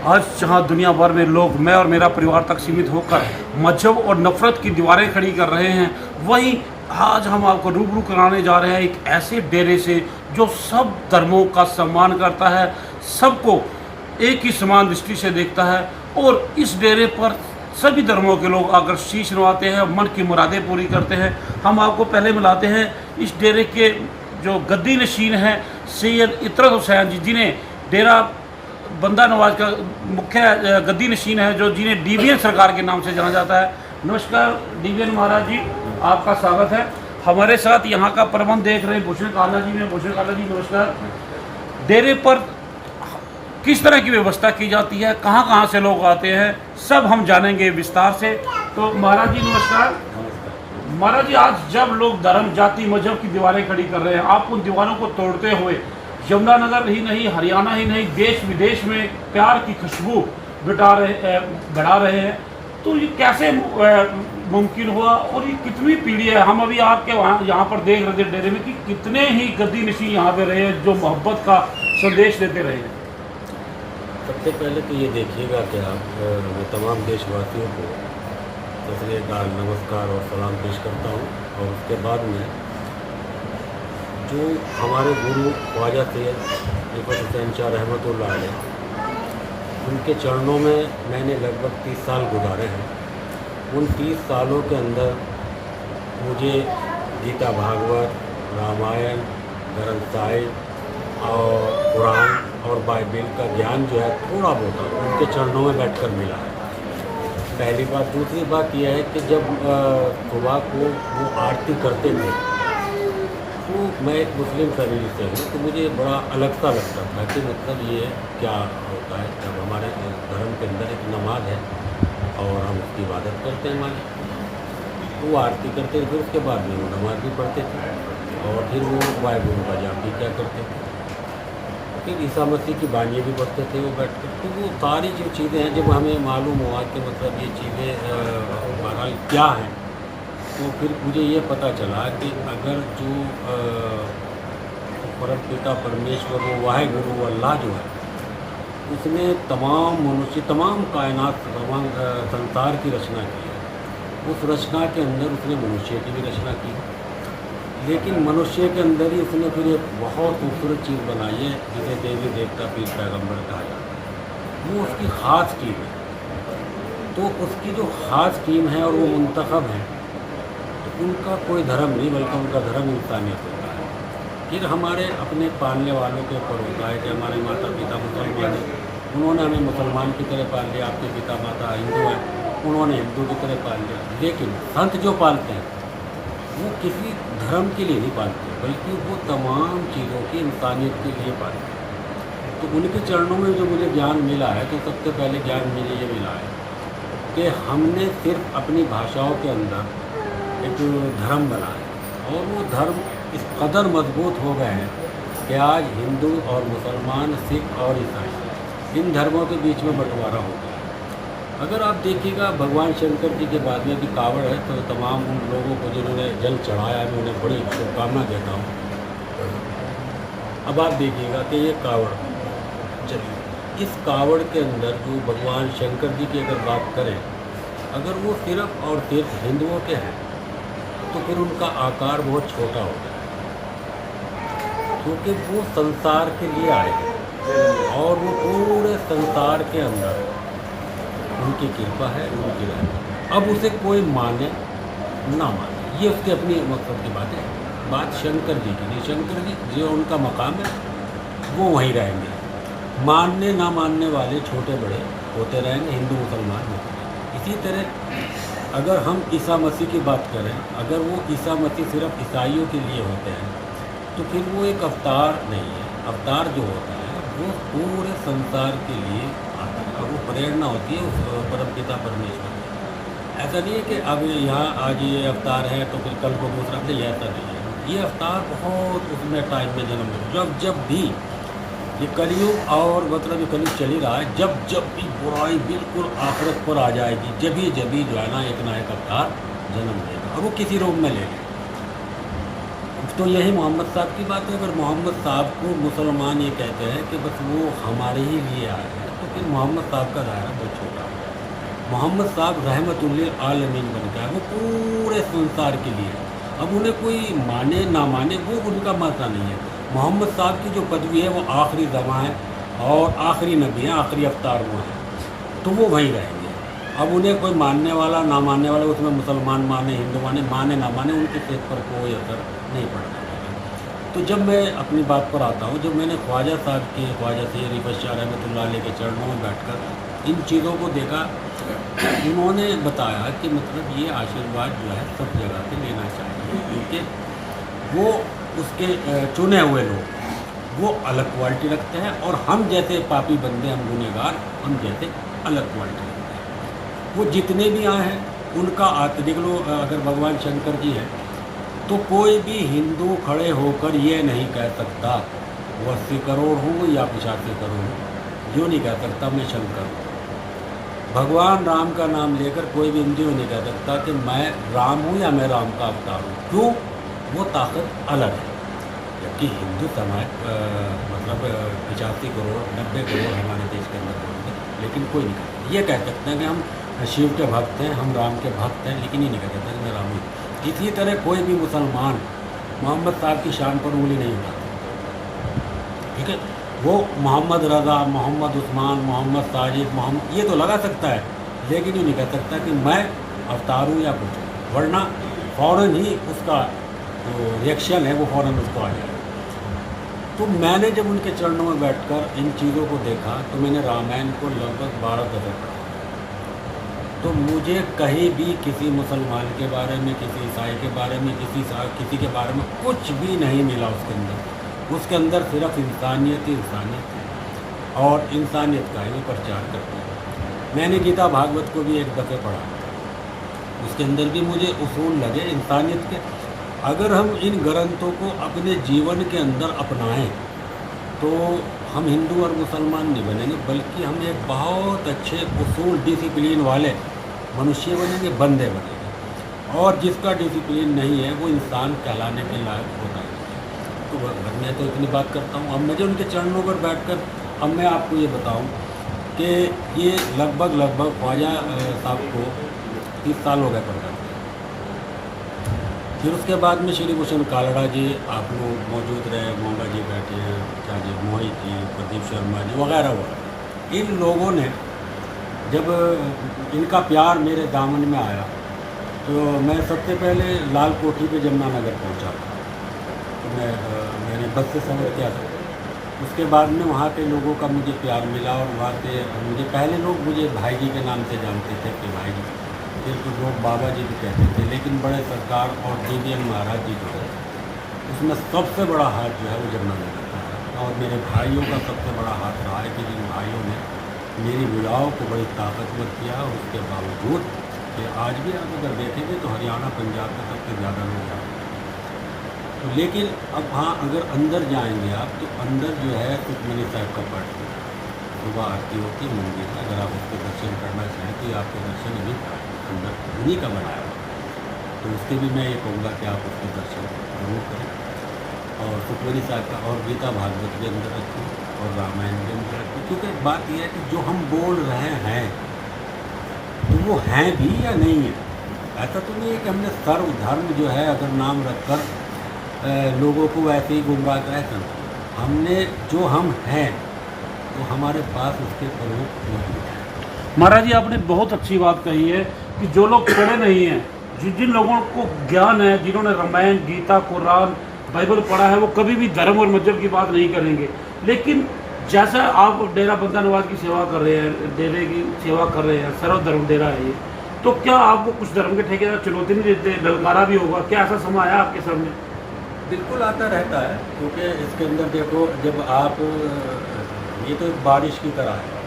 आज जहां दुनिया भर में लोग मैं और मेरा परिवार तक सीमित होकर मजहब और नफरत की दीवारें खड़ी कर रहे हैं, वहीं आज हम आपको रूबरू कराने जा रहे हैं एक ऐसे डेरे से जो सब धर्मों का सम्मान करता है, सबको एक ही समान दृष्टि से देखता है। और इस डेरे पर सभी धर्मों के लोग आकर शीश नवाते हैं, मन की मुरादें पूरी करते हैं। हम आपको पहले मिलाते हैं इस डेरे के जो गद्दी नशीन हैं सैयद इतरत हुसैन जी, जिन्हें डेरा बंदा नवाज का मुख्य गद्दी नशीन है, जो जिन्हें डीवीएन सरकार के नाम से जाना जाता है। नमस्कार डीवीएन महाराज जी, आपका स्वागत है। हमारे साथ यहाँ का प्रबंध देख रहे हैं भूषण काला जी में। भूषण काला जी नमस्कार। डेरे पर किस तरह की व्यवस्था की जाती है, कहाँ कहाँ से लोग आते हैं, सब हम जानेंगे विस्तार से। तो महाराज जी नमस्कार। महाराज जी, आज जब लोग धर्म जाति मजहब की दीवारें खड़ी कर रहे हैं, आप उन दीवारों को तोड़ते हुए यमुनानगर ही नहीं, हरियाणा ही नहीं, देश विदेश में प्यार की खुशबू बढ़ा रहे हैं, तो ये कैसे मुमकिन हुआ और ये कितनी पीढ़ी है? हम अभी आपके यहाँ पर देख रहे थे डेरे में कि कितने ही गद्दी नशीन यहाँ पे रहे हैं जो मोहब्बत का संदेश देते रहे हैं। सबसे पहले तो ये देखिएगा कि आप मैं तमाम देशवासियों को सत श्री अकाल, नमस्कार और सलाम पेश करता हूँ। और उसके बाद में जो हमारे गुरु ख्वाजा सैयद रिफत हुसैन शाह रहमतुल्लाह अलैह, उनके चरणों में मैंने लगभग 30 साल गुजारे हैं। उन 30 सालों के अंदर मुझे गीता भागवत, रामायण, ग्रंथ साहिब और कुरान और बाइबिल का ज्ञान जो है थोड़ा बहुत उनके चरणों में बैठकर मिला है, पहली बात। दूसरी बात यह है कि जब सुबह को वो आरती करते थे तो मैं एक मुस्लिम फैमिली से हूँ, तो मुझे बड़ा अलग सा लगता था कि मतलब ये क्या होता है जब हमारे धर्म के अंदर एक नमाज है और हम उसकी इबादत करते हैं हमारी, वो आरती करते थे, फिर उसके बाद में वो नमाज भी पढ़ते थे और फिर वो वाहिगुरु का जाप भी क्या करते थे, फिर ईसा मसीह की बानियाँ भी पढ़ते थे वो बैठ कर। तो वो सारी जो चीज़ें हैं जब हमें मालूम हुआ कि मतलब ये चीज़ें बहरहाल क्या हैं, तो फिर मुझे ये पता चला कि अगर जो परम पिता परमेश्वर वो वाहिगुरु अल्लाह जो है, उसने तमाम मनुष्य, तमाम कायनात, तमाम संसार की रचना की है, उस रचना के अंदर उसने मनुष्य की भी रचना की है, लेकिन मनुष्य के अंदर ही उसने फिर एक बहुत खूबसूरत चीज़ बनाई है जिसे देवी देवता पीर पैगम्बर कहा जाता है। वो उसकी ख़ास टीम है। तो उसकी जो ख़ास टीम है और वो मुंतखब है, तो उनका कोई धर्म नहीं बल्कि उनका धर्म इंसानियत होता है। फिर हमारे अपने पालने वालों के ऊपर होता है कि हमारे माता पिता मुसलमान हैं, उन्होंने हमें मुसलमान की तरह पाल लिया, आपके पिता माता हिंदू हैं, उन्होंने हिंदू की तरह पाल लिया। लेकिन संत जो पालते हैं वो किसी धर्म के लिए नहीं पालते, बल्कि वो तमाम चीज़ों की इंसानियत के लिए पालते हैं। तो उनके चरणों में जो मुझे ज्ञान मिला है, तो सबसे पहले ज्ञान मुझे ये मिला है कि हमने सिर्फ अपनी भाषाओं के अंदर एक धर्म बनाया और वो धर्म इस कदर मजबूत हो गए हैं कि आज हिंदू और मुसलमान, सिख और ईसाई, इन धर्मों के बीच में बंटवारा हो गया। अगर आप देखिएगा भगवान शंकर जी के बाद में भी कावड़ है, तो तमाम उन लोगों को जिन्होंने जल चढ़ाया, मैं उन्हें बड़ी शुभकामना देता हूँ। अब आप देखिएगा कि ये कावड़, चलिए इस कावड़ के अंदर जो भगवान शंकर जी की अगर बात करें, अगर वो सिर्फ और सिर्फ हिंदुओं के हैं, तो फिर उनका आकार बहुत छोटा हो गया, क्योंकि वो संसार के लिए आए हैं और वो पूरे संसार के अंदर उनकी कृपा है, उनकी रहमत। अब उसे कोई माने ना माने, ये उसके अपनी मकसद की बात है। बात शंकर जी की नहीं, शंकर जी जो उनका मकाम है वो वहीं रहेंगे, मानने ना मानने वाले छोटे बड़े होते रहेंगे, हिंदू मुसलमान होते रहेंगे। इसी तरह अगर हम ईसा मसीह की बात करें, अगर वो ईसा मसीह सिर्फ ईसाइयों के लिए होते हैं, तो फिर वो एक अवतार नहीं है। अवतार जो होता है वो पूरे संसार के लिए आता है और वो प्रेरणा होती है उस परमपिता परमेश्वर की। ऐसा नहीं है कि अब यहाँ आज ये अवतार है तो फिर कल को दूसरा नहीं, ऐसा नहीं है। ये अवतार बहुत उसमें टाइम में जन्म ले, जब भी ये कलयुग और मतलब ये कलयुग चल ही रहा है, जब भी बुराई बिल्कुल आखिरत पर आ जाएगी, जब भी जो है ना एक अवतार जन्म लेगा और वो किसी रूप में लेगा। तो यही मोहम्मद साहब की बात है। अगर मोहम्मद साहब को मुसलमान ये कहते हैं कि बस वो हमारे ही लिए आए हैं, तो लेकिन मोहम्मद साहब का दायरा बहुत छोटा है। मोहम्मद साहब रहमतुल्लिल आलमीन बन गया, वो पूरे संसार के लिए। अब उन्हें कोई माने ना माने वो उनका मसला नहीं है। मोहम्मद साहब की जो पदवी है वो आखिरी ज़मा है और आखिरी नबी है, आखिरी अवतार वो है, तो वो वहीं रहेंगे। अब उन्हें कोई मानने वाला ना मानने वाला, उसमें मुसलमान माने हिंदू माने ना माने, उनके सेहत पर कोई असर नहीं पड़ता। तो जब मैं अपनी बात पर आता हूँ, जब मैंने ख्वाजा साहब के, ख्वाजा सैयद रिफत शाह रहमतुल्लाह अलैह के चरणों में बैठकर इन चीज़ों को देखा, उन्होंने बताया कि मतलब ये आशीर्वाद जो है सब जगह से लेना चाहिए, क्योंकि वो उसके चुने हुए लोग वो अलग क्वालिटी रखते हैं और हम जैसे पापी बंदे, हम गुनहगार, हम जैसे अलग क्वालिटी रखते हैं। वो जितने भी आए हैं उनका देख लो, अगर भगवान शंकर जी है तो कोई भी हिंदू खड़े होकर ये नहीं कह सकता वो 80 करोड़ हूँ या 85 करोड़ हूँ, जो नहीं कह सकता मैं शंकर हूँ। भगवान राम का नाम लेकर कोई भी हिंदू नहीं कह सकता कि मैं राम हूँ या मैं राम का अवतार हूँ। क्यों? वो ताकत अलग है। जबकि हिंदू समाज मतलब 85 करोड़ 90 करोड़ हमारे देश के अंदर होंगे, लेकिन कोई नहीं कहता। ये कह सकते हैं कि हम शिव के भक्त हैं, हम राम के भक्त हैं, लेकिन ये नहीं कह सकता कि मैं राम हूँ। इसी तरह कोई भी मुसलमान मोहम्मद साहब की शान पर उंगली नहीं उठाता, ठीक है। वो मोहम्मद रज़ा, मोहम्मद उस्मान, मोहम्मद साजिद, मोहम्मद ये तो लगा सकता है, लेकिन ये नहीं कह सकता कि मैं अवतार हूँ या कुछ, वरना फ़ौरन ही उसका जो रिएक्शन है वो फ़ौरन उसको आ जाएगा। तो मैंने जब उनके चरणों में बैठकर इन चीज़ों को देखा तो मैंने रामायण को लगभग 12 दफ़े पढ़ा। तो मुझे कहीं भी किसी मुसलमान के बारे में, किसी ईसाई के बारे में, किसी के बारे में कुछ भी नहीं मिला उसके अंदर। उसके अंदर सिर्फ इंसानियत ही इंसानियत है और इंसानियत का ही वो प्रचार करते हैं। मैंने गीता भागवत को भी एक दफ़े पढ़ा, उसके अंदर भी मुझे उसूल लगे इंसानियत के। अगर हम इन ग्रंथों को अपने जीवन के अंदर अपनाएं तो हम हिंदू और मुसलमान नहीं बनेंगे, बल्कि हम एक बहुत अच्छे उसूल डिसिप्लिन वाले मनुष्य बनेंगे, बंदे बनेंगे। और जिसका डिसिप्लिन नहीं है वो इंसान कहलाने के लायक होता है। तो मैं तो इतनी बात करता हूँ। अब मुझे उनके चरणों पर बैठकर अब मैं आपको ये बताऊँ कि ये लगभग ख्वाजा साहब को 30 साल हो गए पढ़ करते। फिर उसके बाद में श्री भूषण कालड़ा जी, आप लोग मौजूद रहे, मोंगा जी बैठे हैं, क्या जी, मोहित जी, प्रदीप शर्मा जी वगैरह वगैरह। इन लोगों ने जब इनका प्यार मेरे दामन में आया तो मैं सबसे पहले लाल कोठी पे जमुनानगर पहुंचा था। तो मैंने बस से सफ़र किया था। उसके बाद में वहाँ के लोगों का मुझे प्यार मिला और वहाँ से मुझे पहले लोग मुझे भाई जी के नाम से जानते थे कि भाई जी, फिर तो लोग बाबा जी भी कहते थे। लेकिन बड़े सरकार और DBN महाराज जी जो है उसमें सबसे बड़ा हाथ जो है वो जमुनानगर का है। और मेरे भाइयों का सबसे बड़ा हाथ रहा है कि जिन भाइयों ने मेरी विड़ाव को बड़ी ताकतवर किया। और उसके बावजूद कि आज भी आप अगर देखेंगे तो हरियाणा पंजाब का सबसे ज़्यादा लोग यहाँ हैं। तो लेकिन अब हाँ, अगर अंदर जाएंगे आप तो अंदर जो है सुखमनी साहब का पाठ सुबह आरती होती है मंदिर में। अगर आप उसके दर्शन करना चाहें तो आपके दर्शन अभी अंदर उन्हीं का बनाया हुआ, तो उसके भी मैं ये कहूँगा कि आप उसके दर्शन जरूर करें। और सुखमनी साहब का और गीता भागवत के अंदर रखें और रामायण के अंदर रखें। क्योंकि बात यह है कि जो हम बोल रहे हैं तो वो हैं भी या नहीं है। ऐसा तो नहीं है कि हमने सर्व धर्म जो है अगर नाम रखकर लोगों को वैसे ही गुमराह कर। हमने जो हम हैं तो हमारे पास उसके प्ररूप मौजूद है। महाराज जी, आपने बहुत अच्छी बात कही है कि जो लोग पढ़े नहीं हैं, जिन लोगों को ज्ञान है, जिन्होंने रामायण, गीता, कुरान, बाइबल पढ़ा है, वो कभी भी धर्म और मजहब की बात नहीं करेंगे। लेकिन जैसा आप डेरा बंदा नवाज की सेवा कर रहे हैं, डेरे की सेवा कर रहे हैं, सर्वधर्म डेरा है ये, तो क्या आपको कुछ धर्म के ठेकेदार चुनौती नहीं देते? ललकारा भी होगा? क्या ऐसा समय आया आपके सामने? बिल्कुल आता रहता है, क्योंकि इसके अंदर देखो, जब आप ये तो बारिश की तरह है।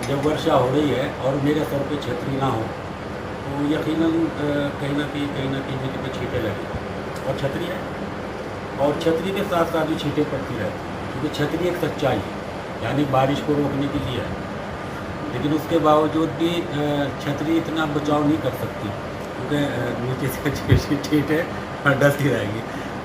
जब वर्षा हो रही है और मेरे सर पे छतरी ना हो तो यकीनन कहीं ना कहीं मेरे पे छींटे लगे। और छतरी है, और छतरी के साथ साथ भी छींटे पड़ती रहती हैं, क्योंकि छतरी एक सच्चाई है, यानी बारिश को रोकने के लिए है। लेकिन उसके बावजूद भी छतरी इतना बचाव नहीं कर सकती, क्योंकि नीचे से छींटे डलती रहेंगी।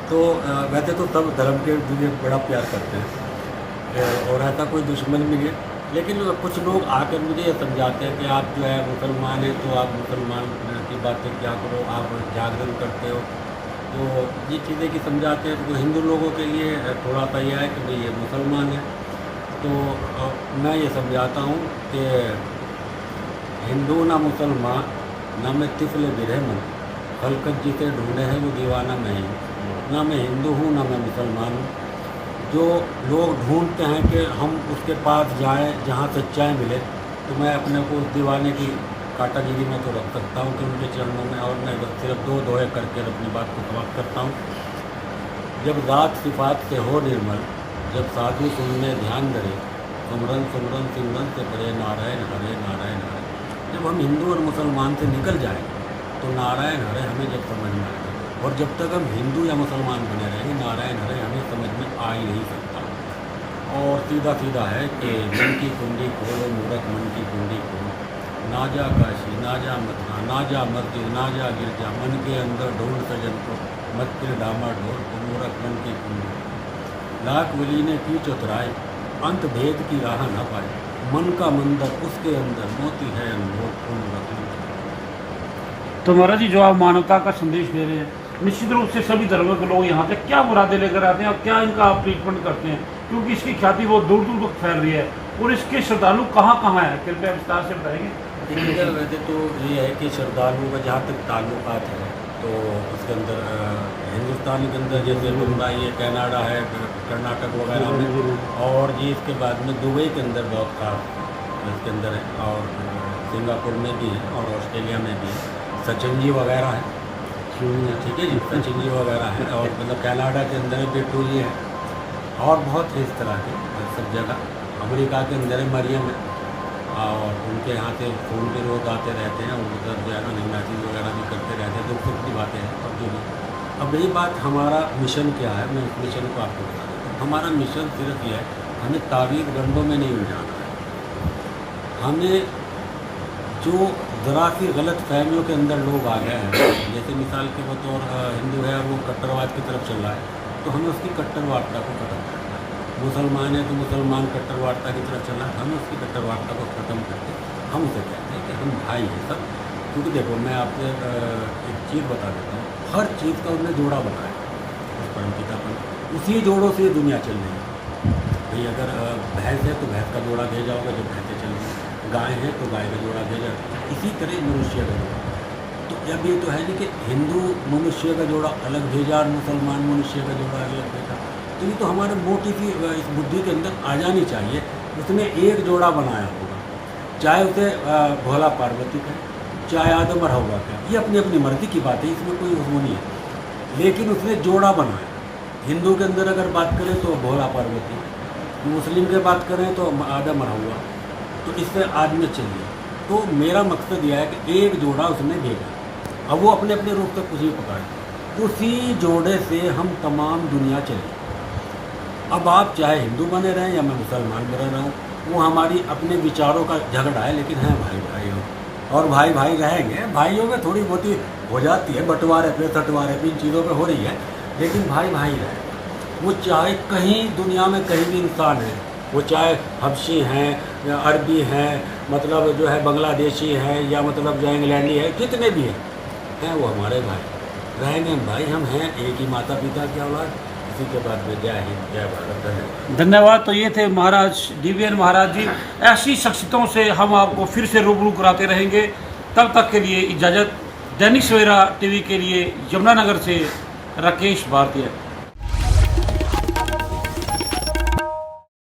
तो वैसे तो सब धर्म के मुझे बड़ा प्यार करते हैं और ऐसा कोई दुश्मन भी है। लेकिन कुछ लोग आकर मुझे ये समझाते हैं कि आप जो है मुसलमान हैं तो आप मुसलमान की बातें क्या करो, आप जागरण करते हो, तो ये चीज़ें कि समझाते हैं। तो हिंदू लोगों के लिए थोड़ा सा यह है कि भाई ये मुसलमान है, तो मैं ये समझाता हूँ कि हिंदू ना मुसलमान ना मैं तिफल बिरहमन, खलकत जिसे ढूंढे है वो दीवाना मैं ही, ना मैं हिंदू हूँ ना मैं मुसलमान हूँ। जो लोग ढूंढते हैं कि हम उसके पास जाएं जहाँ सच्चाई मिले, तो मैं अपने को उस दीवाने की काटागिरी में तो रख सकता हूँ कि उनके चरणों में, और मैं बस सिर्फ दो दोहे करके अपनी बात को समाप्त करता हूँ। जब रात सिफात से हो निर्मल, जब साधु सुनने ध्यान धरे, सुमरन सुमरन सिमरन से परे नारायण हरे नारायण हरे। जब हम हिंदू और मुसलमान से निकल जाएं तो नारायण हरे हमें जब समझ में आएगा, और जब तक हम हिंदू या मुसलमान बने रहेंगे नारायण हरे हमें समझ में आ ही नहीं सकता। और सीधा सीधा है कि मन की कुंडी खोलो मूरख मन की कुंडी खोलो, ना जा काशी ना जा मथुरा ना जा मस्जिद ना जा गिरजा, मन के अंदर ढूंढ सजन को मत फिर डामा ढोल को मूरख मन की कुंडी। लाख वली ने की चतुराई, अंत भेद की राह ना पाए, मन का मंदिर उसके अंदर मोती है अनमोल पूर्ण रत्न। तो महाराज जी, जो आप मानवता का संदेश दे रहे हैं, निश्चित रूप से सभी धर्मों के लोग यहाँ से क्या मुरादें लेकर आते हैं और क्या इनका आप ट्रीटमेंट करते हैं, क्योंकि इसकी ख्याति बहुत दूर दूर तक फैल रही है, और इसके श्रद्धालु कहाँ कहाँ हैं, कृपया विस्तार से बताएंगे। देखिए, वैसे तो ये है कि श्रद्धालुओं का जहाँ तक ताल्लुकात है तो उसके अंदर हिंदुस्तान के अंदर जैसे मुंबई है, कनाडा है, कर्नाटक वगैरह में, और ये इसके बाद में दुबई के अंदर बहुत खास इसके अंदर है, और सिंगापुर में भी है, और ऑस्ट्रेलिया में भी है, सचिन जी वगैरह है, ठीक है जी, सचिन जी वगैरह है, और मतलब कनाडा के अंदर बिट्टू जी है, और बहुत इस तरह के सब जगह। अमेरिका के अंदर है मरियम है, और उनके यहाँ से फ़ोन पे लोग आते रहते हैं, उधर जो है ना मैसेज वगैरह भी करते रहते हैं, तो खुद की बातें हैं। और जो भी अब रही बात हमारा मिशन क्या है, मैं उस मिशन को आपको बता देता हूँ। हमारा मिशन सिर्फ ये है, हमें तावीज़ गंडों में नहीं उलझाना है। हमें जो ज़रा सी गलत फहमियों के अंदर लोग आ गए हैं, जैसे मिसाल के बतौर हिंदू है वो कट्टरवाद की तरफ चल रहा है, तो हमें उसकी कट्टरवादता को खत्म करना है। मुसलमान है तो मुसलमान कट्टरवादता की तरफ चल रहा है, हमें उसकी कट्टरवादता को ख़त्म करके हम उसे कहते हैं कि हम भाई हैं सब। क्योंकि देखो, मैं आपसे एक चीज़ बता देता हूँ, हर चीज़ का उन्होंने जोड़ा बनाया उस परमपिता पर, उसी जोड़ों से दुनिया चल रही है। भाई अगर भैंस है तो भैंस का जोड़ा भेजा होगा जो भैंसें चल रही हैं, गाय है तो गाय का जोड़ा भेजा, इसी तरह मनुष्य का जोड़ा। तो अब ये तो है नहीं कि हिंदू मनुष्य का जोड़ा अलग भेजा और मुसलमान मनुष्य का जोड़ा अलग भेजा, तो ये तो हमारे मोटी सी इस बुद्धि के अंदर आ जानी चाहिए। उसने एक जोड़ा बनाया होगा, चाहे उसे भोला पार्वती का, चाहे आदम और हव्वा का, ये अपनी अपनी मर्जी की बात है, इसमें कोई वो नहीं है, लेकिन उसने जोड़ा बनाया। हिंदू के अंदर अगर बात करें तो भोला पार्वती, मुस्लिम के बात करें तो आदम और हव्वा, तो इससे आदमी चलिए। तो मेरा मकसद यह है कि एक जोड़ा उसने भेजा, अब वो अपने अपने रूप तक उसी पकड़े, उसी जोड़े से हम तमाम दुनिया चले। अब आप चाहे हिंदू बने रहें या मैं मुसलमान बने रहूँ, वो हमारी अपने विचारों का झगड़ा है, लेकिन हैं भाई भाई हो, और भाई भाई रहेंगे। भाइयों में थोड़ी बहुत ही हो जाती है, बंटवारे पे सटवारे पे इन चीज़ों पे हो रही है, लेकिन भाई भाई रहे। वो चाहे कहीं दुनिया में कहीं भी इंसान है, वो चाहे हबशी हैं या अरबी हैं, मतलब जो है बांग्लादेशी हैं, या मतलब जो इंग्लैंडी है, जितने भी हैं वो हमारे भाई रहेंगे। हम भाई हम हैं, एक ही माता पिता की औलाद। इसी के बाद में जय हिंद जय भारत, धन्यवाद। धन्यवाद। तो ये थे महाराज DVN महाराज जी। ऐसी शख्सियतों से हम आपको फिर से रूबरू कराते रहेंगे। तब तक के लिए इजाज़त। दैनिक सवेरा TV के लिए यमुनानगर से राकेश भारतीय।